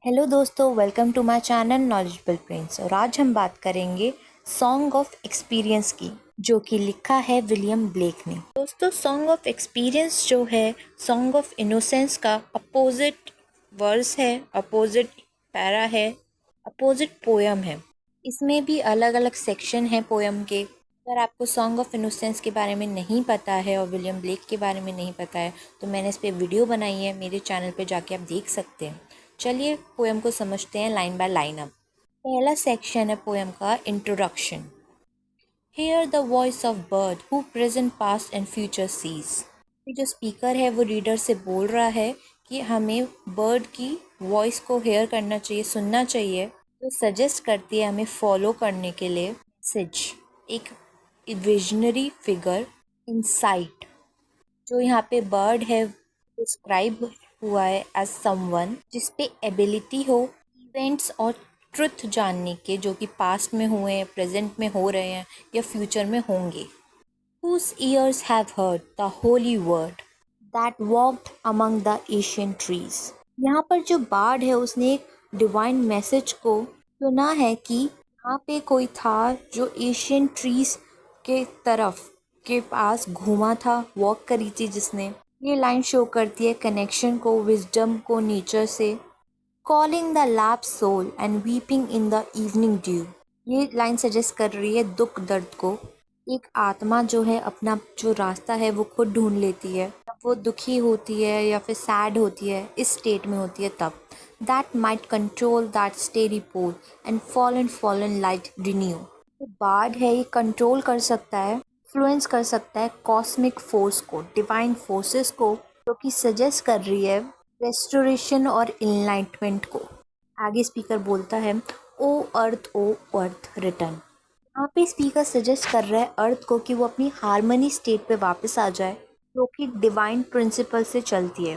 Hello दोस्तों, welcome to my channel knowledgeable Prince. और आज हम बात करेंगे सॉन्ग ऑफ एक्सपीरियंस की, जो कि लिखा है विलियम ब्लेक ने। दोस्तों, सॉन्ग ऑफ एक्सपीरियंस जो है सॉन्ग ऑफ इनोसेंस का अपोजिट वर्स है, अपोजिट पैरा है, अपोजिट पोयम है। इसमें भी अलग अलग सेक्शन है पोयम के। अगर आपको सॉन्ग ऑफ इनोसेंस के बारे में नहीं पता है और विलियम ब्लेक के बारे में नहीं पता है तो मैंने इस पर वीडियो बनाई है, मेरे चैनल पे जाके आप देख सकते हैं। चलिए पोयम को समझते हैं लाइन बाय लाइन। अब पहला सेक्शन है पोयम का introduction. Hear the voice of bard who present past and future sees. ये जो स्पीकर है वो रीडर से बोल रहा है कि हमें बर्ड की वॉइस को हेयर करना चाहिए, सुनना चाहिए। तो सजेस्ट करती है हमें फॉलो करने के लिए मैसेज, एक विजनरी फिगर, इनसाइट। जो यहाँ पे बर्ड है डिस्क्राइब हुआ है एज समवन जिसपे एबिलिटी हो इवेंट्स और ट्रुथ जानने के, जो कि पास्ट में हुए हैं, प्रेजेंट में हो रहे हैं या फ्यूचर में होंगे। Whose ears have heard the holy word that walked among the ancient trees। यहाँ पर जो बार्ड है उसने एक डिवाइन मैसेज को सुना है कि यहाँ पे कोई था जो एशियन ट्रीज के तरफ के पास घूमा था, वॉक करी थी जिसने। ये लाइन शो करती है कनेक्शन को, विजडम को नेचर से। Calling the lapsed soul and weeping in the evening dew. ये लाइन सजेस्ट कर रही है दुख दर्द को। एक आत्मा जो है अपना जो रास्ता है वो खुद ढूंढ लेती है, जब वो दुखी होती है या फिर सैड होती है, इस स्टेट में होती है तब। That might control the starry pole and fallen light renew. जो बार्ड है ये कंट्रोल कर सकता है, इन्फ्लुएंस कर सकता है कॉस्मिक फोर्स को, डिवाइन फोर्सेस को, जो कि सजेस्ट कर रही है रेस्टोरेशन और इनलाइटमेंट को। आगे स्पीकर बोलता है, ओ अर्थ रिटर्न। यहाँ पे स्पीकर सजेस्ट कर रहा है अर्थ को कि वो अपनी हार्मनी स्टेट पे वापस आ जाए, जो कि डिवाइन प्रिंसिपल से चलती है।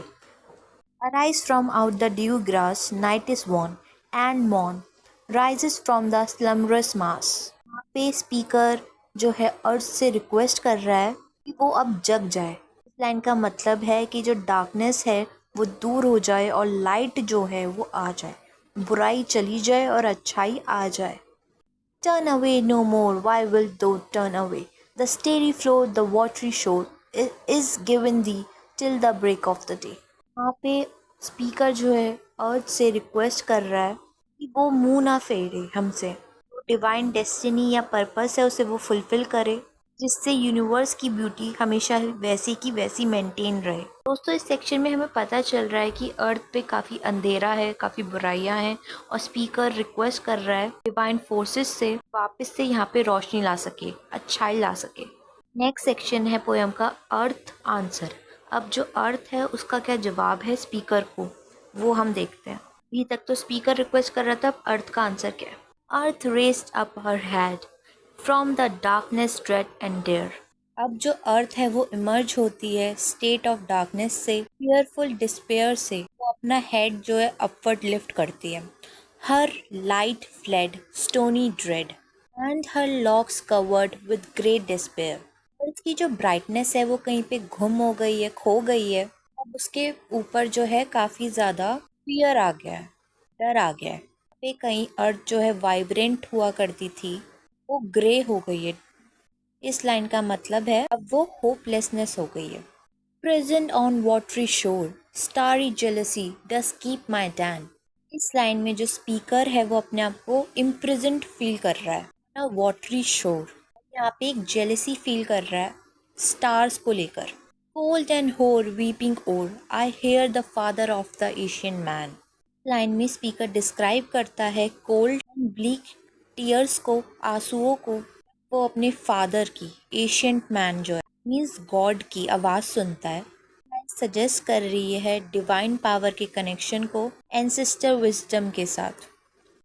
Arise from out the dew grass, night is worn and morn rises from the slumberous mass. यहाँ पे स्पीकर जो है अर्थ से रिक्वेस्ट कर रहा है कि वो अब जग जाए। इस लाइन का मतलब है कि जो डार्कनेस है वो दूर हो जाए और लाइट जो है वो आ जाए, बुराई चली जाए और अच्छाई आ जाए। Turn away no more, why wilt thou turn away? The steady flow, the watery shore is given thee till the break of the day। यहाँ पे स्पीकर जो है अर्थ से रिक्वेस्ट कर रहा है कि वो मुंह ना फेरे हमसे, डिवाइन डेस्टिनी या पर्पस है उसे वो फुलफिल करे, जिससे यूनिवर्स की ब्यूटी हमेशा वैसी की वैसी मेंटेन रहे। दोस्तों, इस सेक्शन में हमें पता चल रहा है कि अर्थ पे काफ़ी अंधेरा है, काफ़ी बुराइयां हैं, और स्पीकर रिक्वेस्ट कर रहा है डिवाइन फोर्सेस से वापस से यहाँ पे रोशनी ला सके, अच्छाई ला सके। नेक्स्ट सेक्शन है पोयम का अर्थ आंसर। अब जो अर्थ है उसका क्या जवाब है स्पीकर को, वो हम देखते हैं। अभी तक तो स्पीकर रिक्वेस्ट कर रहा था, अब अर्थ का आंसर क्या है। Earth raised up her head from the darkness dread and dare. अब जो अर्थ है वो इमर्ज होती है स्टेट ऑफ डार्कनेस से, फियरफुल डिस्पेयर से। वो अपना हेड जो है अपवर्ड लिफ्ट करती है। Her light fled stony dread and her locks covered with great despair. Earth की जो ब्राइटनेस है वो कहीं पे गुम हो गई है, खो गई है। अब उसके ऊपर जो है काफ़ी ज़्यादा फियर आ गया है, डर आ गया है। पे कहीं अर्थ जो है वाइब्रेंट हुआ करती थी, वो ग्रे हो गई है। इस लाइन का मतलब है अब वो होपलेसनेस हो गई है। प्रेजेंट ऑन वाटरी शोर starry jealousy does keep my Dan. इस लाइन में जो स्पीकर है वो अपने आप को इम्प्रेजेंट फील कर रहा है ना, वाटरी शोर। यहाँ पे एक जेलसी फील कर रहा है स्टार्स को लेकर। Cold and hoar weeping o'er I hear the father of the ancient men. Line में स्पीकर डिस्क्राइब करता है कोल्ड एंड ब्लीक टीयर्स को, आंसुओं को। वो अपने फादर की, एशियंट मैन जो है मीन्स गॉड की आवाज़ सुनता है। सजेस्ट कर रही है डिवाइन पावर के कनेक्शन को एंसेस्टर विजडम के साथ।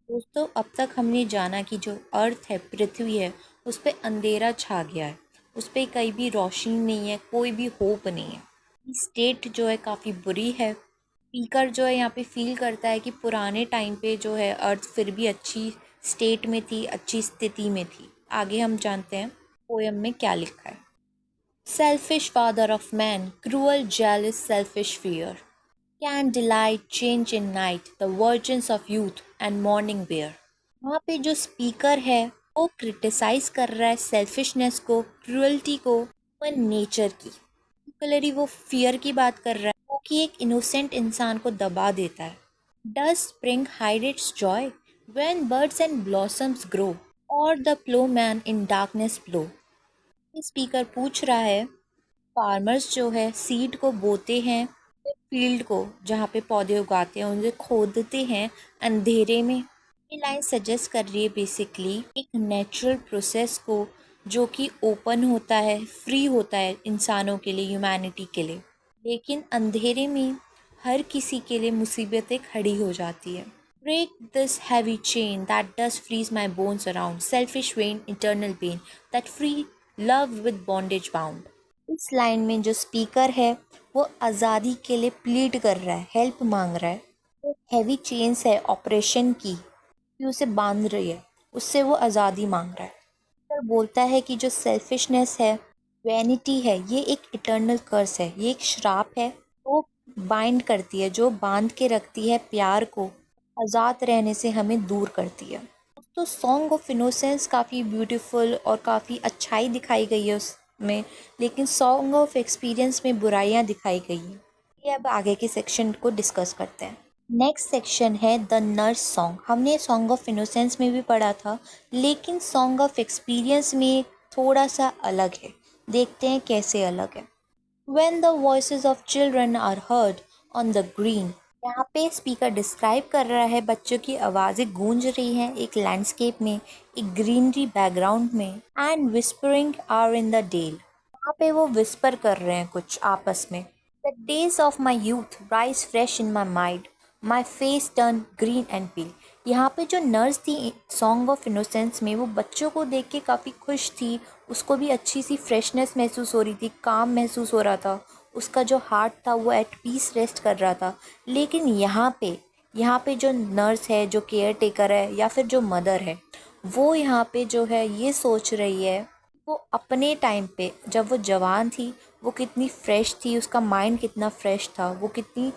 दोस्तों, अब तक हमने जाना कि जो अर्थ है, पृथ्वी है, उस पर अंधेरा छा गया है, उस पर कहीं भी रोशनी नहीं है, कोई भी होप नहीं है। स्टेट जो है काफ़ी बुरी है। स्पीकर जो है यहाँ पे फील करता है कि पुराने टाइम पे जो है अर्थ फिर भी अच्छी स्टेट में थी, अच्छी स्थिति में थी। आगे हम जानते हैं पोयम में क्या लिखा है। Selfish father of men, cruel jealous selfish fear, can delight chained in night the virgins of youth and morning bear. वहाँ पे जो स्पीकर है वो क्रिटिसाइज कर रहा है सेल्फिशनेस को, क्रुअल्टी को और नेचर की। पर्टिकुलरली वो फियर की बात कर रहा है, वो कि एक इनोसेंट इंसान को दबा देता है। Does spring hide its joy when birds and blossoms grow or the ploughman in darkness blow. Speaker पूछ रहा है, फार्मर्स जो है सीड को बोते हैं, फील्ड को जहाँ पे पौधे उगाते हैं उनसे खोदते हैं अंधेरे में। ये लाइन सजेस्ट कर रही है बेसिकली एक नेचुरल प्रोसेस को जो कि ओपन होता है, फ्री होता है इंसानों के लिए, ह्यूमैनिटी के लिए, लेकिन अंधेरे में हर किसी के लिए मुसीबतें खड़ी हो जाती है। Break this heavy chain that does freeze my bones around, selfish vain eternal pain that free love with bondage bound। इस लाइन में जो स्पीकर है वो आज़ादी के लिए प्लीड कर रहा है, हेल्प मांग रहा है। हैवी चेन्स है ऑपरेशन की, कि उसे बांध रही है, उससे वो आज़ादी मांग रहा है। पर बोलता है कि जो सेल्फिशनेस है, वैनिटी है, ये एक इटर्नल कर्स है, ये एक श्राप है। वो बाइंड करती है, जो बांध के रखती है प्यार को, आज़ाद रहने से हमें दूर करती है। तो सॉन्ग ऑफ इनोसेंस काफ़ी ब्यूटीफुल और काफ़ी अच्छाई दिखाई गई है उसमें, लेकिन सॉन्ग ऑफ एक्सपीरियंस में बुराइयां दिखाई गई हैं। ये अब आगे के सेक्शन को डिस्कस करते हैं। नेक्स्ट सेक्शन है द नर्स सॉन्ग। हमने सॉन्ग ऑफ इनोसेंस में भी पढ़ा था, लेकिन सॉन्ग ऑफ एक्सपीरियंस में थोड़ा सा अलग है। देखते हैं कैसे अलग है। When the voices of children are heard on the green। यहाँ पे स्पीकर डिस्क्राइब कर रहा है बच्चों की आवाज़ें गूंज रही हैं एक लैंडस्केप में, एक ग्रीनरी बैकग्राउंड में। And whispering are in the dale. यहाँ पे वो विस्पर कर रहे हैं कुछ आपस में। The days of my youth rise fresh in my mind, my face turn green and pale. यहाँ पे जो नर्स थी सॉन्ग ऑफ इनोसेंस में, वो बच्चों को देख के काफ़ी खुश थी, उसको भी अच्छी सी फ्रेशनेस महसूस हो रही थी, काम महसूस हो रहा था, उसका जो हार्ट था वो एट पीस रेस्ट कर रहा था। लेकिन यहाँ पे जो नर्स है, जो केयर टेकर है या फिर जो मदर है, वो यहाँ पे जो है ये सोच रही है वो अपने टाइम पे जब वो जवान थी वो कितनी फ्रेश थी, उसका माइंड कितना फ्रेश था, वो कितनी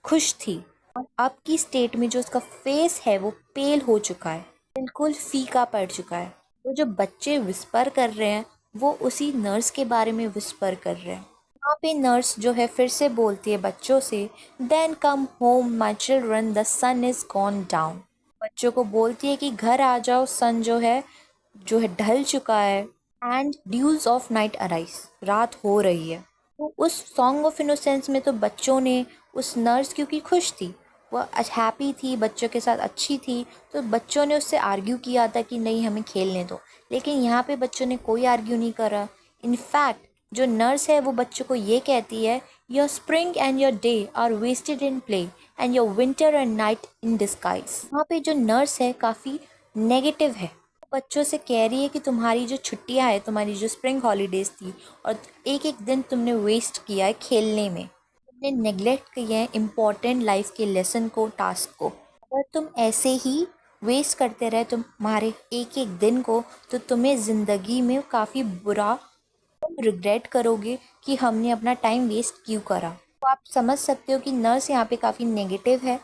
खुश थी। और अब की स्टेट में जो उसका फेस है वो पेल हो चुका है, बिल्कुल फीका पड़ चुका है। तो जो बच्चे विस्पर कर रहे हैं वो उसी नर्स के बारे में विस्पर कर रहे हैं। यहाँ पे नर्स जो है फिर से बोलती है बच्चों से, then come home my children the sun is gone down. बच्चों को बोलती है कि घर आ जाओ, सन जो है ढल चुका है। And dews of night arise, रात हो रही है। तो उस सॉन्ग ऑफ इनोसेंस में तो बच्चों ने उस नर्स, क्योंकि खुश थी, वह हैप्पी थी, बच्चों के साथ अच्छी थी, तो बच्चों ने उससे आर्ग्यू किया था कि नहीं हमें खेलने दो। लेकिन यहाँ पे बच्चों ने कोई आर्ग्यू नहीं करा। इनफैक्ट जो नर्स है वो बच्चों को ये कहती है, your spring and your day are wasted in play and your winter and night in disguise. वहाँ पे जो नर्स है काफ़ी नेगेटिव है, बच्चों से कह रही है कि तुम्हारी जो छुट्टियां है, तुम्हारी जो स्प्रिंग हॉलीडेज थी, और एक एक दिन तुमने वेस्ट किया है खेलने में, तुमने नेग्लेक्ट किया है इम्पोर्टेंट लाइफ के लेसन को, टास्क को। अगर तुम ऐसे ही वेस्ट करते रहे तुम्हारे एक एक दिन को, तो तुम्हें ज़िंदगी में काफ़ी बुरा, तुम रिग्रेट करोगे कि हमने अपना टाइम वेस्ट क्यों करा। तो आप समझ सकते हो कि नर्स यहाँ पे काफ़ी नेगेटिव है,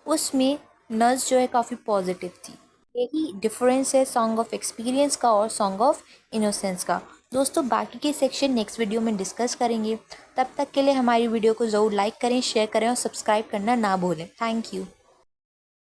उसमें नर्स जो है काफ़ी पॉजिटिव थी। यही डिफरेंस है सॉन्ग ऑफ एक्सपीरियंस का और सॉन्ग ऑफ इनोसेंस का। दोस्तों बाकी के सेक्शन नेक्स्ट वीडियो में डिस्कस करेंगे। तब तक के लिए हमारी वीडियो को ज़रूर लाइक करें, शेयर करें और सब्सक्राइब करना ना भूलें। Thank you.